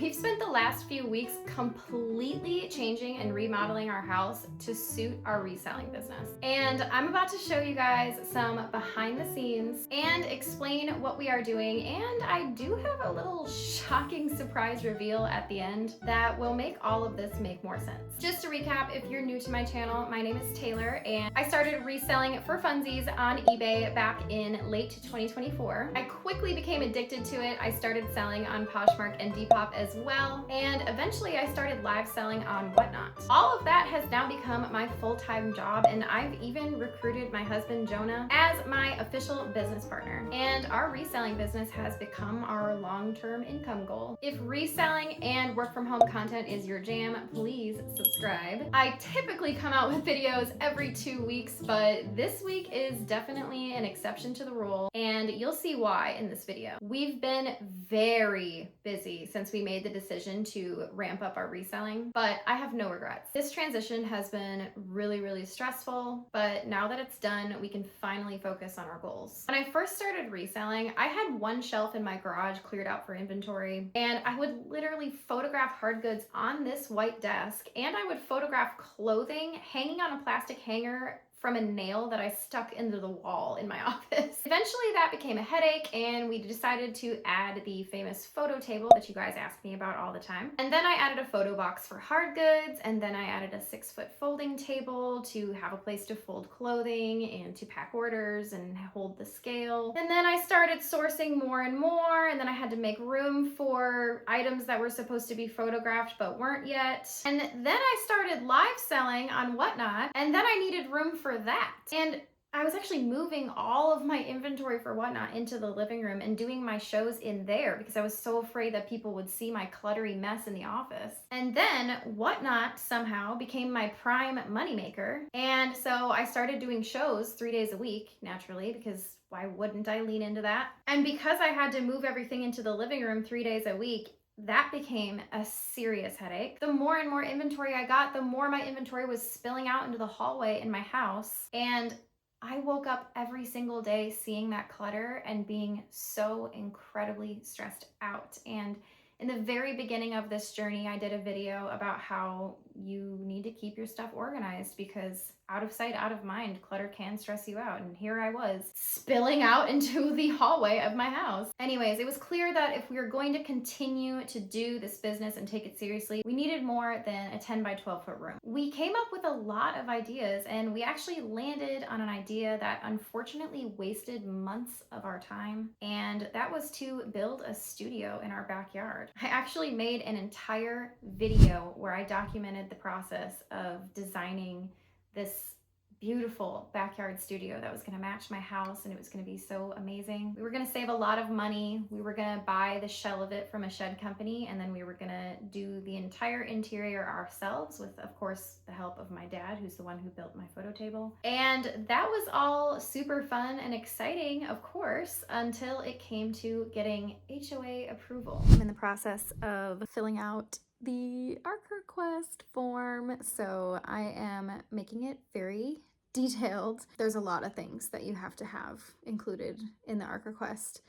We've spent the last few weeks completely changing and remodeling our house to suit our reselling business. And I'm about to show you guys some behind the scenes and explain what we are doing. And I do have a little shocking surprise reveal at the end that will make all of this make more sense. Just to recap, if you're new to my channel, my name is Taylor and I started reselling for funsies on eBay back in late 2024. I quickly became addicted to it. I started selling on Poshmark and Depop as well, and eventually I started live selling on Whatnot. All of that has now become my full-time job, and I've even recruited my husband Jonah as my official business partner. And our reselling business has become our long-term income goal. If reselling and work from home content is your jam, please subscribe. I typically come out with videos every 2 weeks, but this week is definitely an exception to the rule, and you'll see why in this video. We've been very busy since we made the decision to ramp up our reselling, but I have no regrets. This transition has been really stressful, but now that it's done, we can finally focus on our goals. When I first started reselling, I had one shelf in my garage cleared out for inventory, and I would literally photograph hard goods on this white desk, and I would photograph clothing hanging on a plastic hanger from a nail that I stuck into the wall in my office. Eventually that became a headache, and we decided to add the famous photo table that you guys ask me about all the time. And then I added a photo box for hard goods, and then I added a 6-foot folding table to have a place to fold clothing and to pack orders and hold the scale. And then I started sourcing more and more, and then I had to make room for items that were supposed to be photographed but weren't yet. And then I started live selling on Whatnot, and then I needed room for that. And I was actually moving all of my inventory for Whatnot into the living room and doing my shows in there because I was so afraid that people would see my cluttery mess in the office. And then Whatnot somehow became my prime moneymaker. And so I started doing shows 3 days a week, naturally, because why wouldn't I lean into that? And because I had to move everything into the living room 3 days a week, that became a serious headache. The more and more inventory I got, the more my inventory was spilling out into the hallway in my house. And I woke up every single day seeing that clutter and being so incredibly stressed out. And in the very beginning of this journey, I did a video about how you need to keep your stuff organized because out of sight, out of mind, clutter can stress you out. And here I was spilling out into the hallway of my house. Anyways, it was clear that if we were going to continue to do this business and take it seriously, we needed more than a 10 by 12 foot room. We came up with a lot of ideas, and we actually landed on an idea that unfortunately wasted months of our time. And that was to build a studio in our backyard. I actually made an entire video where I documented the process of designing this beautiful backyard studio that was going to match my house, and it was going to be so amazing. We were going to save a lot of money. We were going to buy the shell of it from a shed company, and then we were going to do the entire interior ourselves with, of course, the help of my dad, who's the one who built my photo table. And that was all super fun and exciting, of course, until it came to getting HOA approval. I'm in the process of filling out the ARC request form, so I am making it very detailed. There's a lot of things that you have to have included in the ARC request,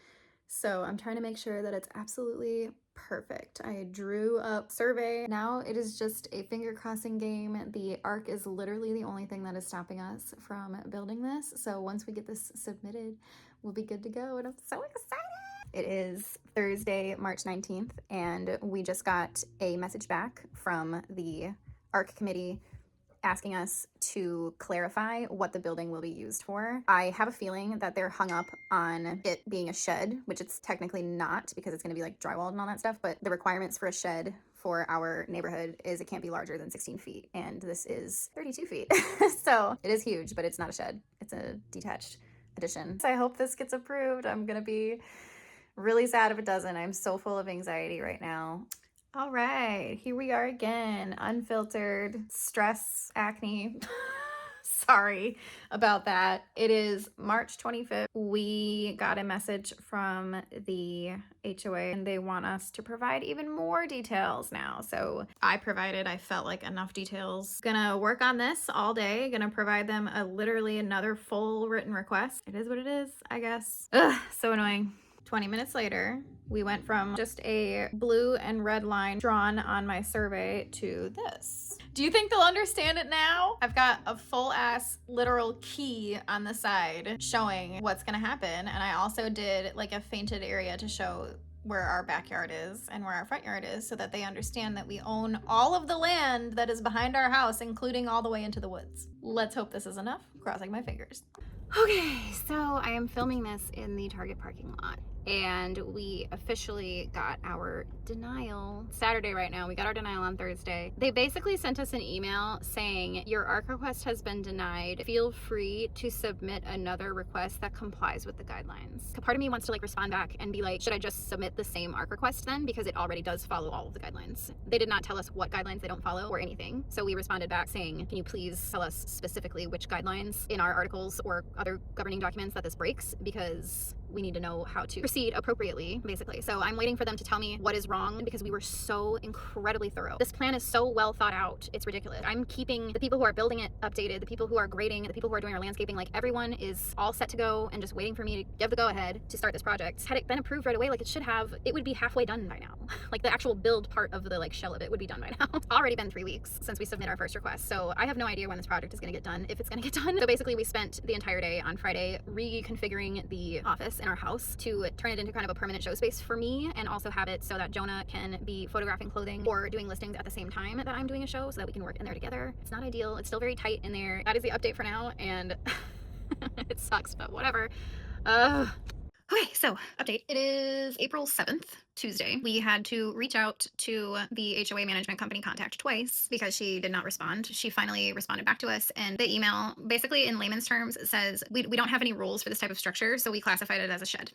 so I'm trying to make sure that it's absolutely perfect. I drew up survey. Now it is just a finger crossing game. The ARC is literally the only thing that is stopping us from building this, so once we get this submitted, we'll be good to go, and I'm so excited. It is Thursday, March 19th, and we just got a message back from the ARC committee asking us to clarify what the building will be used for. I have a feeling that they're hung up on it being a shed, which it's technically not because it's going to be like drywalled and all that stuff, but the requirements for a shed for our neighborhood is it can't be larger than 16 feet, and this is 32 feet. So it is huge, but it's not a shed. It's a detached addition. So I hope this gets approved. I'm going to be really sad if it doesn't. I'm so full of anxiety right now. All right, here we are again. Unfiltered stress, acne. Sorry about that. It is March 25th. We got a message from the HOA and they want us to provide even more details now. So I provided, I felt like, enough details. Gonna work on this all day. Gonna provide them literally another full written request. It is what it is, I guess. Ugh, so annoying. 20 minutes later, we went from just a blue and red line drawn on my survey to this. Do you think they'll understand it now? I've got a full ass literal key on the side showing what's gonna happen. And I also did like a fainted area to show where our backyard is and where our front yard is so that they understand that we own all of the land that is behind our house, including all the way into the woods. Let's hope this is enough. Crossing my fingers. Okay, so I am filming this in the Target parking lot, and we officially got our denial Saturday. Right now we got our denial on Thursday. They basically sent us an email saying your ARC request has been denied, feel free to submit another request that complies with the guidelines. Part of me wants to like respond back and be like, should I just submit the same ARC request then, because it already does follow all of the guidelines. They did not tell us what guidelines they don't follow or anything, so we responded back saying, can you please tell us specifically which guidelines in our articles or other governing documents that this breaks, because we need to know how to proceed appropriately, basically. So I'm waiting for them to tell me what is wrong, because we were so incredibly thorough. This plan is so well thought out, it's ridiculous. I'm keeping the people who are building it updated, the people who are grading, the people who are doing our landscaping, like everyone is all set to go and just waiting for me to give the go ahead to start this project. Had it been approved right away like it should have, it would be halfway done by now. Like the actual build part of the like shell of it would be done by now. It's already been 3 weeks since we submitted our first request, so I have no idea when this project is gonna get done, if it's gonna get done. So basically we spent the entire day on Friday reconfiguring the office in our house to turn it into kind of a permanent show space for me, and also have it so that Jonah can be photographing clothing or doing listings at the same time that I'm doing a show, so that we can work in there together. It's not ideal, it's still very tight in there. That is the update for now, and it sucks, but whatever. Okay, so update. It is April 7th, Tuesday. We had to reach out to the HOA management company contact twice because she did not respond. She finally responded back to us, and the email, basically in layman's terms, says we don't have any rules for this type of structure, so we classified it as a shed.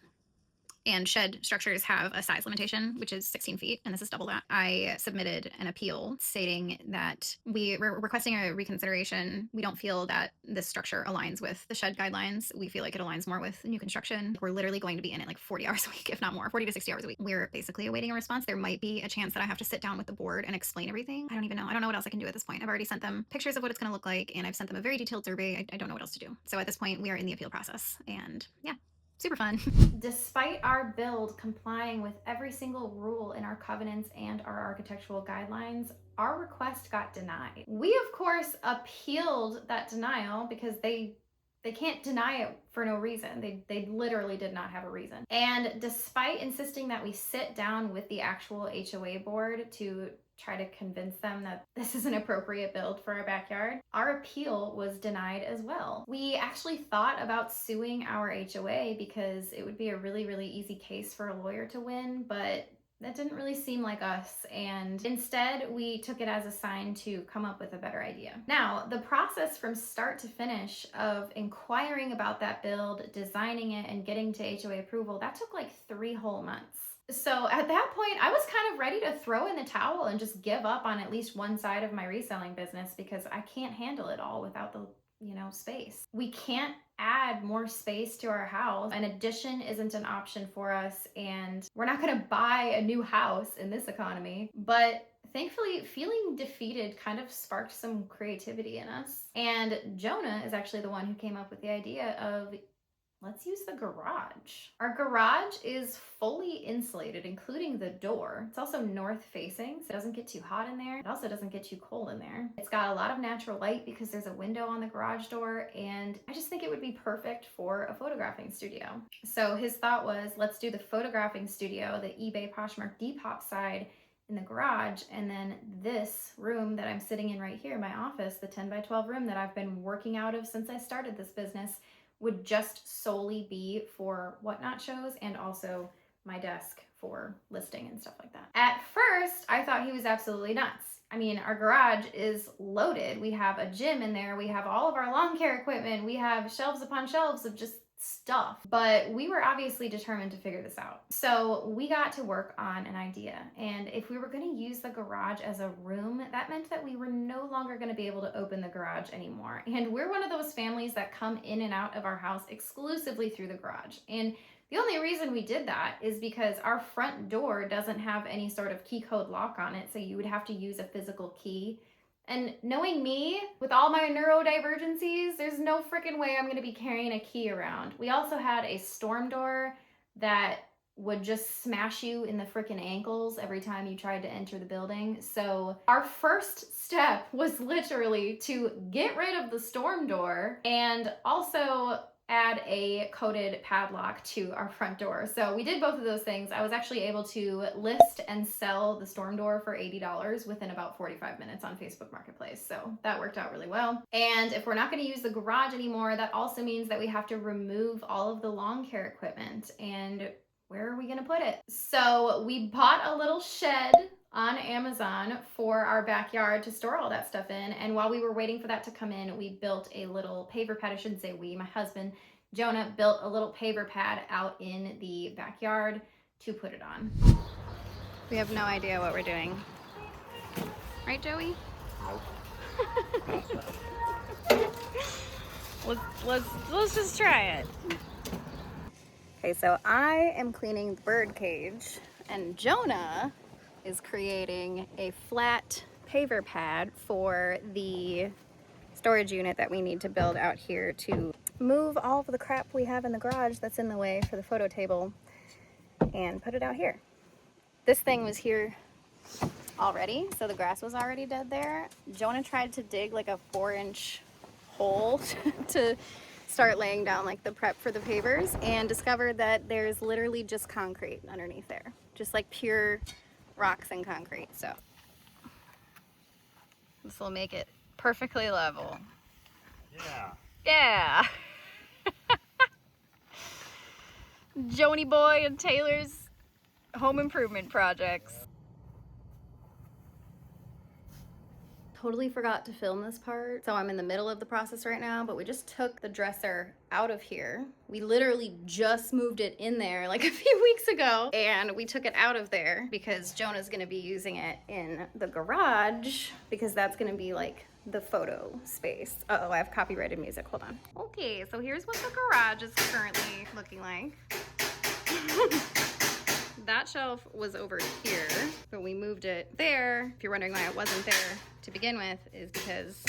And shed structures have a size limitation, which is 16 feet, and this is double that. I submitted an appeal stating that we're requesting a reconsideration. We don't feel that this structure aligns with the shed guidelines. We feel like it aligns more with new construction. We're literally going to be in it like 40 hours a week, if not more, 40 to 60 hours a week. We're basically awaiting a response. There might be a chance that I have to sit down with the board and explain everything. I don't even know. I don't know what else I can do at this point. I've already sent them pictures of what it's going to look like, and I've sent them a very detailed survey. I don't know what else to do. So at this point, we are in the appeal process, and yeah. Super fun. Despite our build complying with every single rule in our covenants and our architectural guidelines, our request got denied. We, of course, appealed that denial because they can't deny it for no reason. They literally did not have a reason. And despite insisting that we sit down with the actual HOA board to try to convince them that this is an appropriate build for our backyard, our appeal was denied as well. We actually thought about suing our HOA because it would be a really, really easy case for a lawyer to win, but that didn't really seem like us, and instead we took it as a sign to come up with a better idea. Now, the process from start to finish of inquiring about that build, designing it, and getting to HOA approval, that took like 3 whole months. So at that point, I was kind of ready to throw in the towel and just give up on at least one side of my reselling business, because I can't handle it all without the space. We can't add more space to our house. An addition isn't an option for us, and we're not going to buy a new house in this economy. But thankfully, feeling defeated kind of sparked some creativity in us. And Jonah is actually the one who came up with the idea of, let's use the garage. Our garage is fully insulated, including the door. It's also north facing, so it doesn't get too hot in there. It also doesn't get too cold in there. It's got a lot of natural light because there's a window on the garage door, and I just think it would be perfect for a photographing studio. So his thought was, let's do the photographing studio, the eBay Poshmark Depop side, in the garage, and then this room that I'm sitting in right here, my office, the 10 by 12 room that I've been working out of since I started this business, would just solely be for whatnot shows, and also my desk for listing and stuff like that. At first, I thought he was absolutely nuts. I mean, our garage is loaded. We have a gym in there. We have all of our lawn care equipment. We have shelves upon shelves of just stuff. But we were obviously determined to figure this out. So we got to work on an idea. And if we were going to use the garage as a room, that meant that we were no longer going to be able to open the garage anymore. And we're one of those families that come in and out of our house exclusively through the garage. And the only reason we did that is because our front door doesn't have any sort of key code lock on it, so you would have to use a physical key. And knowing me, with all my neurodivergencies, there's no freaking way I'm gonna be carrying a key around. We also had a storm door that would just smash you in the frickin' ankles every time you tried to enter the building. So our first step was literally to get rid of the storm door and also add a coated padlock to our front door. So we did both of those things. I was actually able to list and sell the storm door for $80 within about 45 minutes on Facebook Marketplace. So that worked out really well. And if we're not going to use the garage anymore, that also means that we have to remove all of the lawn care equipment. And where are we going to put it? So we bought a little shed on Amazon for our backyard to store all that stuff in. And while we were waiting for that to come in, we built a little paver pad. I shouldn't say we, my husband, Jonah, built a little paver pad out in the backyard to put it on. We have no idea what we're doing. Right, Joey? Nope. let's just try it. Okay, so I am cleaning the bird cage, and Jonah is creating a flat paver pad for the storage unit that we need to build out here to move all of the crap we have in the garage that's in the way for the photo table and put it out here. This thing was here already, so the grass was already dead there. Jonah tried to dig like a 4-inch hole to start laying down like the prep for the pavers, and discovered that there's literally just concrete underneath there, just like pure rocks and concrete. So this will make it perfectly level. Yeah. Joni boy and Taylor's home improvement projects. Totally forgot to film this part, so I'm in the middle of the process right now, but we just took the dresser out of here. We literally just moved it in there like a few weeks ago, and we took it out of there because Jonah's gonna be using it in the garage because that's gonna be like the photo space. Uh-oh, I have copyrighted music, hold on. Okay, so here's what the garage is currently looking like. That shelf was over here, but we moved it there. If you're wondering why it wasn't there to begin with, is because,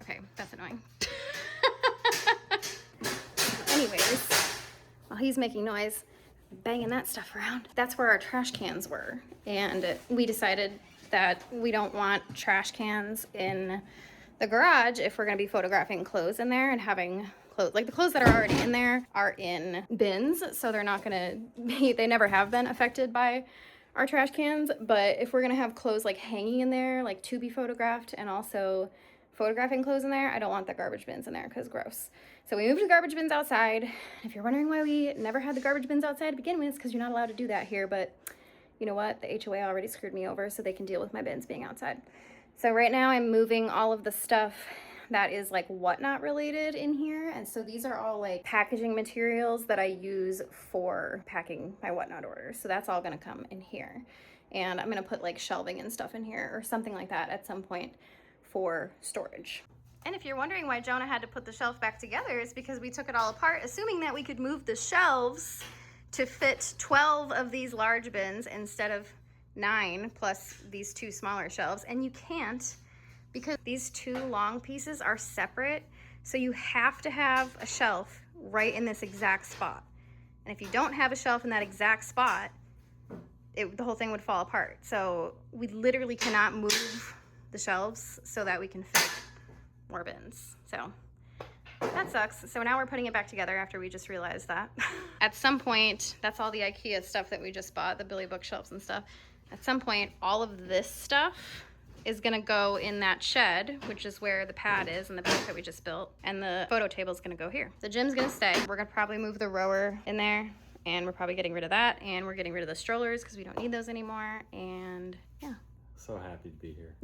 okay, that's annoying. Anyways, while he's making noise, banging that stuff around, that's where our trash cans were. And we decided that we don't want trash cans in the garage if we're gonna be photographing clothes in there and having clothes, like the clothes that are already in there are in bins, so they're not gonna be, they never have been affected by our trash cans. But if we're gonna have clothes like hanging in there, like to be photographed, and also photographing clothes in there, I don't want the garbage bins in there because gross. So we moved the garbage bins outside. If you're wondering why we never had the garbage bins outside to begin with, it's because you're not allowed to do that here, but you know what? The HOA already screwed me over, so they can deal with my bins being outside. So right now I'm moving all of the stuff that is like whatnot related in here. And so these are all like packaging materials that I use for packing my whatnot orders. So that's all gonna come in here. And I'm gonna put like shelving and stuff in here or something like that at some point for storage. And if you're wondering why Jonah had to put the shelf back together, it's because we took it all apart, assuming that we could move the shelves to fit 12 of these large bins instead of 9 plus these 2 smaller shelves. And you can't, because these 2 long pieces are separate. So you have to have a shelf right in this exact spot. And if you don't have a shelf in that exact spot, the whole thing would fall apart. So we literally cannot move the shelves so that we can fit more bins. So that sucks. So now we're putting it back together after we just realized that. At some point, that's all the IKEA stuff that we just bought, the Billy bookshelves and stuff. At some point, all of this stuff is gonna go in that shed, which is where the pad is in the back that we just built, and the photo table is gonna go here. The gym's gonna stay. We're gonna probably move the rower in there, and we're probably getting rid of that, and we're getting rid of the strollers because we don't need those anymore, and yeah. So happy to be here.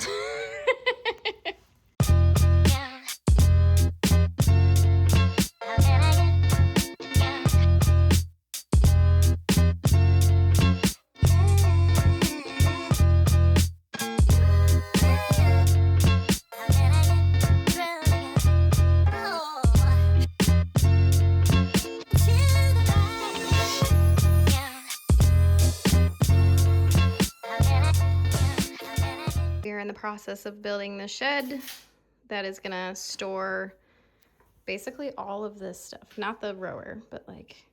We're in the process of building the shed that is gonna store basically all of this stuff. Not the rower, but like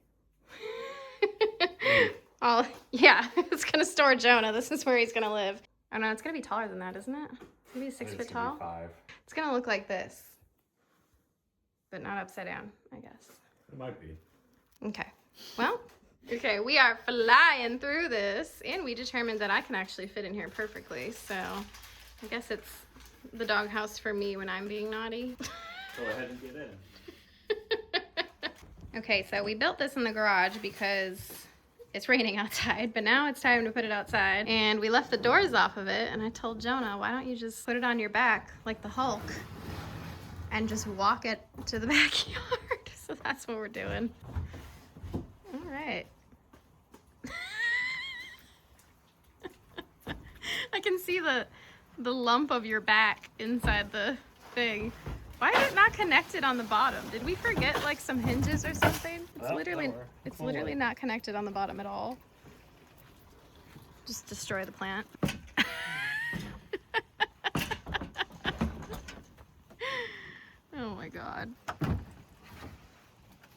Oh, yeah, it's gonna store Jonah. This is where he's gonna live. Oh no, it's gonna be taller than that, isn't it? Maybe 6 foot tall. 5. It's gonna look like this, but not upside down, I guess. It might be. Okay. Well, okay, we are flying through this, and we determined that I can actually fit in here perfectly. So, I guess it's the doghouse for me when I'm being naughty. Go ahead and get in. Okay, so we built this in the garage because it's raining outside, but now it's time to put it outside. And we left the doors off of it, and I told Jonah, why don't you just put it on your back like the Hulk and just walk it to the backyard? So that's what we're doing. All right. I can see the lump of your back inside the thing. Why is it not connected on the bottom? Did we forget like some hinges or something? It's literally not connected on the bottom at all. Just destroy the plant. Oh my God.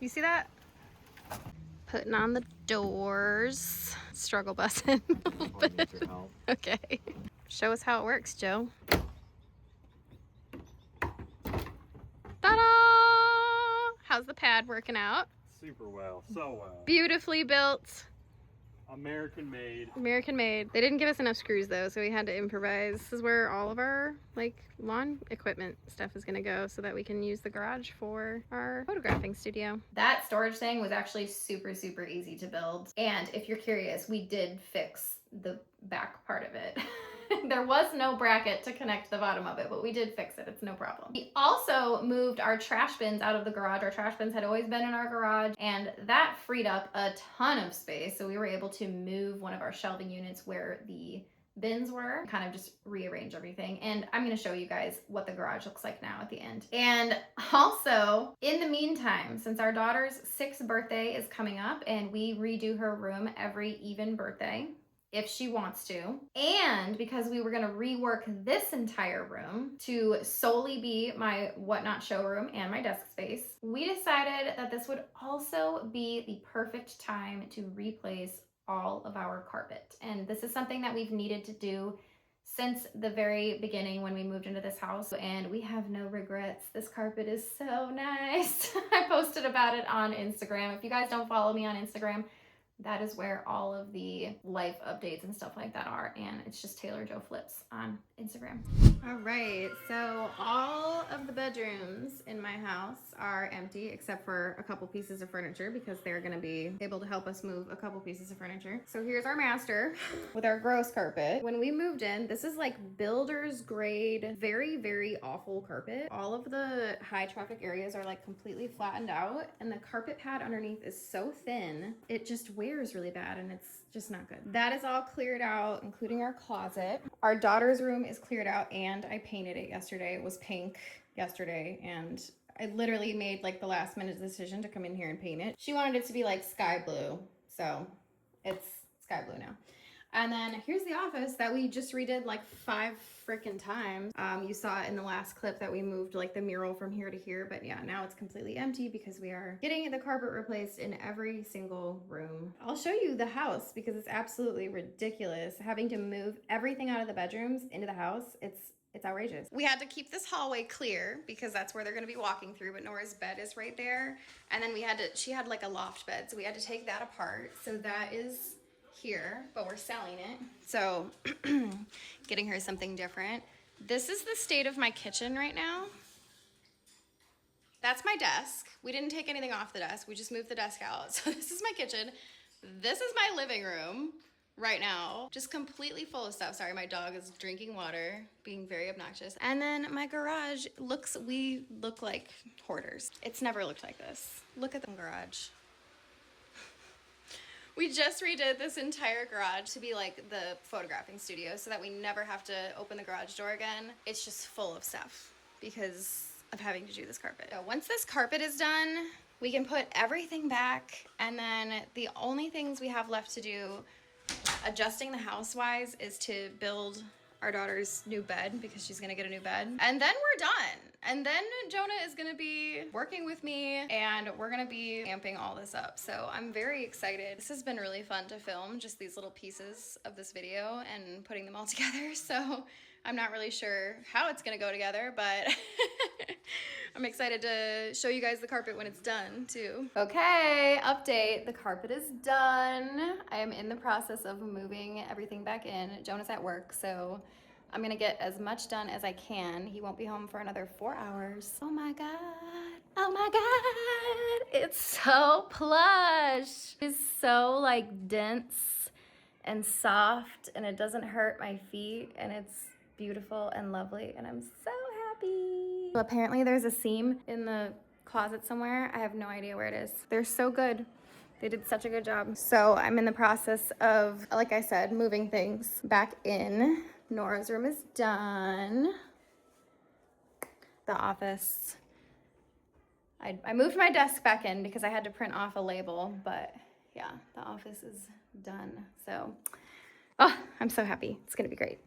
You see that? Putting on the doors. Struggle busing a little bit. Okay. Show us how it works, Joe. Ta-da! How's the pad working out? Super well. So well. Beautifully built. American made. American made. They didn't give us enough screws though, so we had to improvise. This is where all of our like lawn equipment stuff is gonna go so that we can use the garage for our photographing studio. That storage thing was actually super, super easy to build. And if you're curious, we did fix the back part of it. There was no bracket to connect the bottom of it, but we did fix it. It's no problem. We also moved our trash bins out of the garage. Our trash bins had always been in our garage, and that freed up a ton of space. So we were able to move one of our shelving units where the bins were, kind of just rearrange everything. And I'm going to show you guys what the garage looks like now at the end. And also, in the meantime, since our daughter's 6th birthday is coming up and we redo her room every even birthday, if she wants to, and because we were going to rework this entire room to solely be my whatnot showroom and my desk space, we decided that this would also be the perfect time to replace all of our carpet. And this is something that we've needed to do since the very beginning when we moved into this house, and we have no regrets. This carpet is so nice. I posted about it on Instagram. If you guys don't follow me on Instagram, that is where all of the life updates and stuff like that are, and it's just Taylor Joe Flips on Instagram. All right, so all of the bedrooms in my house are empty except for a couple pieces of furniture because they're gonna be able to help us move a couple pieces of furniture. So here's our master with our gross carpet. When we moved in, this is like builder's grade, very, very awful carpet. All of the high traffic areas are like completely flattened out, and the carpet pad underneath is so thin, it just wears really bad, and it's just not good. That is all cleared out, including our closet. Our daughter's room is cleared out, and I painted it yesterday. It was pink yesterday, and I literally made like the last minute decision to come in here and paint it. She wanted it to be like sky blue, so it's sky blue now. And then here's the office that we just redid like 5 freaking times. You saw it in the last clip that we moved like the mural from here to here, but yeah, now it's completely empty because we are getting the carpet replaced in every single room. I'll show you the house because it's absolutely ridiculous having to move everything out of the bedrooms into the house. It's outrageous. We had to keep this hallway clear because that's where they're gonna be walking through, but Nora's bed is right there. And then she had like a loft bed, so we had to take that apart. So that is here, but we're selling it. So getting her something different. This is the state of my kitchen right now. That's my desk. We didn't take anything off the desk. We just moved the desk out. So this is my kitchen. This is my living room right now. Just completely full of stuff. Sorry, my dog is drinking water, being very obnoxious. And then my garage we look like hoarders. It's never looked like this. Look at the garage. We just redid this entire garage to be like the photographing studio so that we never have to open the garage door again. It's just full of stuff because of having to do this carpet. So once this carpet is done, we can put everything back, and then the only things we have left to do adjusting the house wise is to build our daughter's new bed because she's gonna get a new bed. And then we're done. And then Jonah is gonna be working with me and we're gonna be amping all this up. So I'm very excited. This has been really fun to film, just these little pieces of this video and putting them all together. So I'm not really sure how it's gonna go together, but I'm excited to show you guys the carpet when it's done too. Okay, update. The carpet is done. I am in the process of moving everything back in. Jonah's at work, so I'm gonna get as much done as I can. He won't be home for another 4 hours. Oh my God. Oh my God. It's so plush. It's so like dense and soft and it doesn't hurt my feet and it's beautiful and lovely and I'm so happy. So apparently there's a seam in the closet somewhere. I have no idea where it is. They're so good. They did such a good job. So I'm in the process of, like I said, moving things back in. Nora's room is done. The office. I moved my desk back in because I had to print off a label, but yeah, the office is done. So, oh, I'm so happy. It's gonna be great.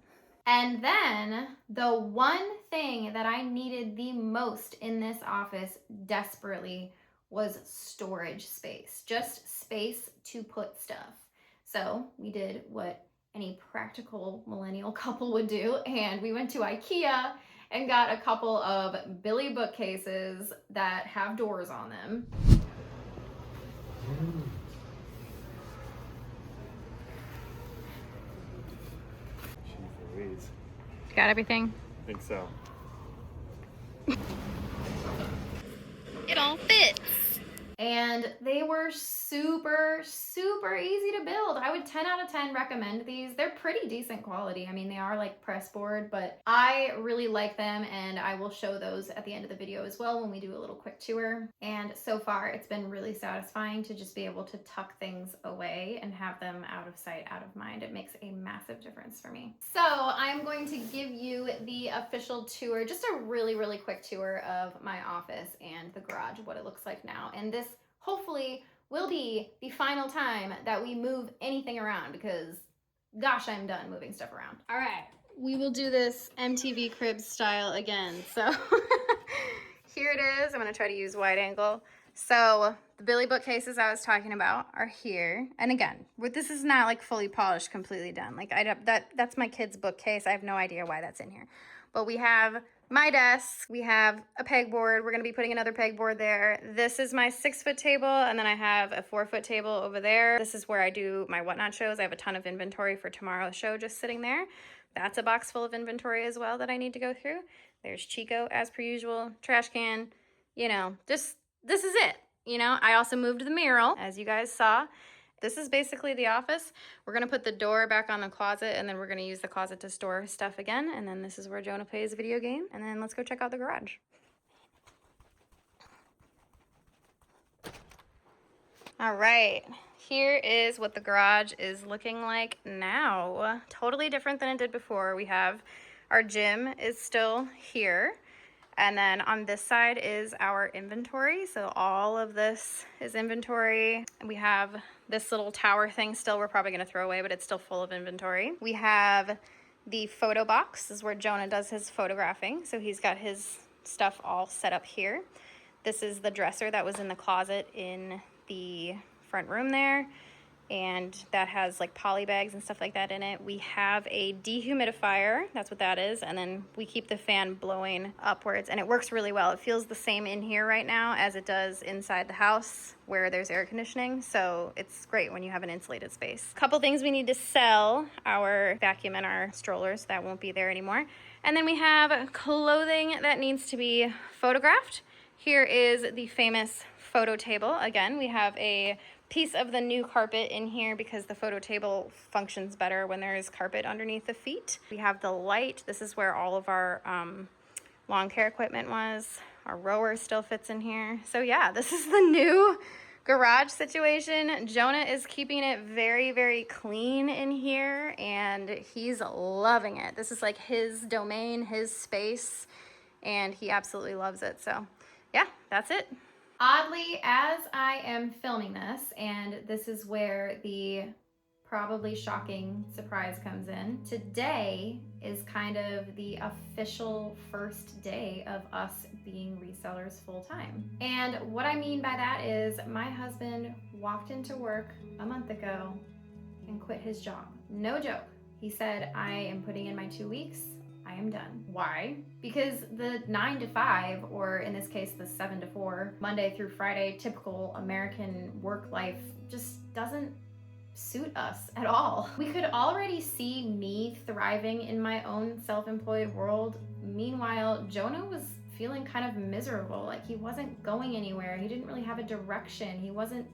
And then the one thing that I needed the most in this office desperately was storage space, just space to put stuff. So we did what any practical millennial couple would do, and we went to IKEA and got a couple of Billy bookcases that have doors on them. Got everything? I think so. It all fits. And they were super, super easy to build. I would 10 out of 10 recommend these. They're pretty decent quality. I mean, they are like press board, but I really like them and I will show those at the end of the video as well when we do a little quick tour. And so far it's been really satisfying to just be able to tuck things away and have them out of sight, out of mind. It makes a massive difference for me. So I'm going to give you the official tour, just a really, really quick tour of my office and the garage, what it looks like now. And this hopefully will be the final time that we move anything around because gosh, I'm done moving stuff around. All right, we will do this MTV Cribs style again. So here it is. I'm gonna try to use wide angle. So the Billy bookcases I was talking about are here. And again, this is not like fully polished, completely done. Like that's my kid's bookcase. I have no idea why that's in here. But we have my desk, we have a pegboard. We're gonna be putting another pegboard there. This is my 6-foot table, and then I have a 4-foot table over there. This is where I do my whatnot shows. I have a ton of inventory for tomorrow's show just sitting there. That's a box full of inventory as well that I need to go through. There's Chico as per usual, trash can, you know, just, this is it. You know, I also moved the mural, as you guys saw. This is basically the office. We're gonna put the door back on the closet and then we're gonna use the closet to store stuff again. And then this is where Jonah plays a video game. And then let's go check out the garage. All right, here is what the garage is looking like now. Totally different than it did before. We have our gym is still here. And then on this side is our inventory. So all of this is inventory. We have this little tower thing still we're probably gonna throw away, but it's still full of inventory. We have the photo box. This is where Jonah does his photographing. So he's got his stuff all set up here. This is the dresser that was in the closet in the front room there. And that has like poly bags and stuff like that in it. We have a dehumidifier, that's what that is, and then we keep the fan blowing upwards, and it works really well. It feels the same in here right now as it does inside the house where there's air conditioning, so it's great when you have an insulated space. A couple things we need to sell, our vacuum and our strollers, that won't be there anymore. And then we have clothing that needs to be photographed. Here is the famous photo table. Again, we have a piece of the new carpet in here because the photo table functions better when there is carpet underneath the feet. We have the light. This is where all of our lawn care equipment was. Our rower still fits in here. So yeah, this is the new garage situation. Jonah is keeping it very, very clean in here and he's loving it. This is like his domain, his space, and he absolutely loves it. So yeah, that's it. Oddly, as I am filming this, and this is where the probably shocking surprise comes in. Today is kind of the official first day of us being resellers full time. And what I mean by that is my husband walked into work a month ago and quit his job. No joke. He said, I am putting in my 2 weeks. I am done. Why? Because the 9 to 5, or in this case, the 7 to 4, Monday through Friday, typical American work life just doesn't suit us at all. We could already see me thriving in my own self-employed world. Meanwhile, Jonah was feeling kind of miserable, like he wasn't going anywhere. He didn't really have a direction. He wasn't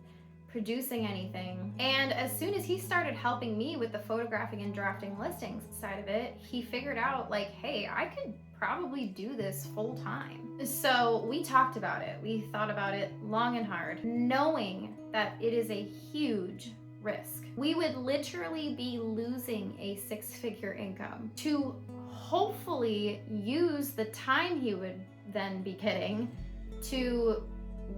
producing anything. And as soon as he started helping me with the photographing and drafting listings side of it, he figured out like, hey, I could probably do this full time. So we talked about it. We thought about it long and hard, knowing that it is a huge risk. We would literally be losing a 6-figure income to hopefully use the time he would then be getting to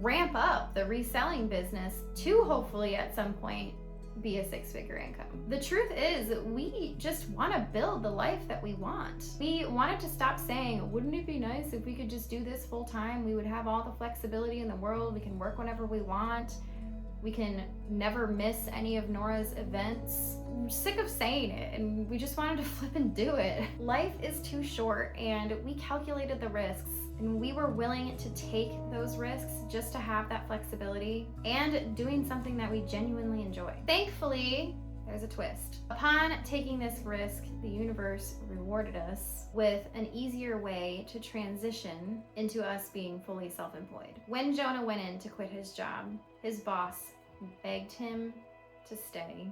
ramp up the reselling business to hopefully at some point be a 6-figure income. The truth is, we just want to build the life that we want. We wanted to stop saying, wouldn't it be nice if we could just do this full time? We would have all the flexibility in the world. We can work whenever we want. We can never miss any of Nora's events. We're sick of saying it, and we just wanted to flip and do it. Life is too short, and we calculated the risks, and we were willing to take those risks just to have that flexibility and doing something that we genuinely enjoy. Thankfully, there's a twist. Upon taking this risk, the universe rewarded us with an easier way to transition into us being fully self-employed. When Jonah went in to quit his job, his boss begged him to stay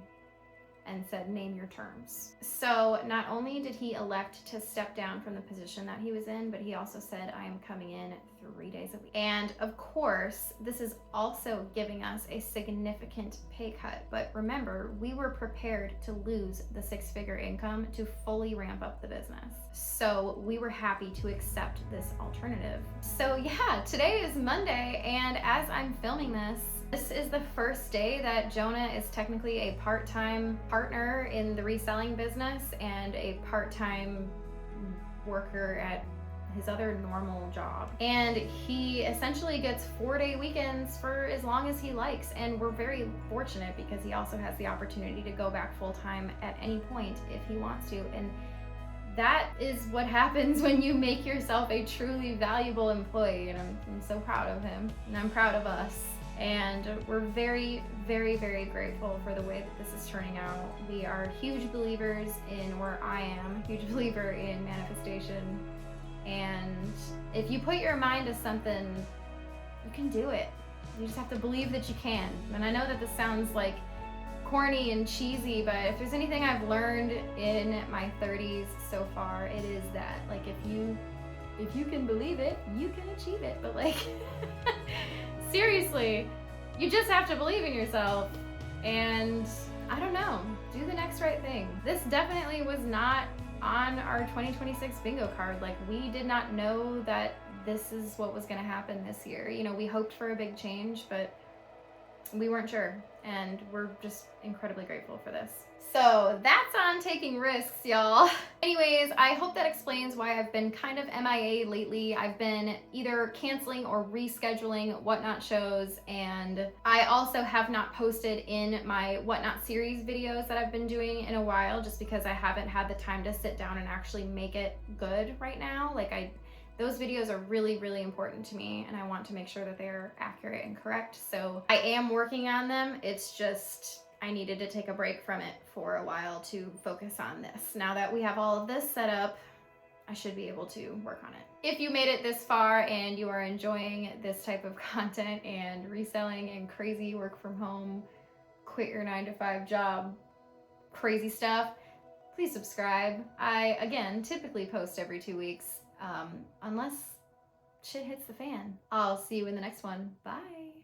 and said, name your terms. So not only did he elect to step down from the position that he was in, but he also said, I am coming in 3 days a week. And of course, this is also giving us a significant pay cut. But remember, we were prepared to lose the 6-figure income to fully ramp up the business. So we were happy to accept this alternative. So yeah, today is Monday, and as I'm filming this is the first day that Jonah is technically a part-time partner in the reselling business and a part-time worker at his other normal job. And he essentially gets 4-day weekends for as long as he likes. And we're very fortunate because he also has the opportunity to go back full-time at any point if he wants to. And that is what happens when you make yourself a truly valuable employee. And I'm so proud of him, and I'm proud of us. And we're very, very, very grateful for the way that this is turning out. We are huge believers in, or I am a huge believer in manifestation. And if you put your mind to something, you can do it. You just have to believe that you can. And I know that this sounds like corny and cheesy, but if there's anything I've learned in my 30s so far, it is that, like, if you can believe it, you can achieve it. But like, seriously, you just have to believe in yourself and, I don't know, do the next right thing. This definitely was not on our 2026 bingo card. Like, we did not know that this is what was going to happen this year. You know, we hoped for a big change, but we weren't sure, and we're just incredibly grateful for this. So that's on taking risks, y'all. Anyways, I hope that explains why I've been kind of MIA lately. I've been either canceling or rescheduling Whatnot shows, and I also have not posted in my Whatnot series videos that I've been doing in a while, just because I haven't had the time to sit down and actually make it good right now. Like, those videos are really, really important to me, and I want to make sure that they're accurate and correct. So I am working on them. It's just, I needed to take a break from it for a while to focus on this. Now that we have all of this set up, I should be able to work on it. If you made it this far and you are enjoying this type of content and reselling and crazy work from home, quit your 9-to-5 job, crazy stuff, please subscribe. I, again, typically post every 2 weeks, unless shit hits the fan. I'll see you in the next one. Bye.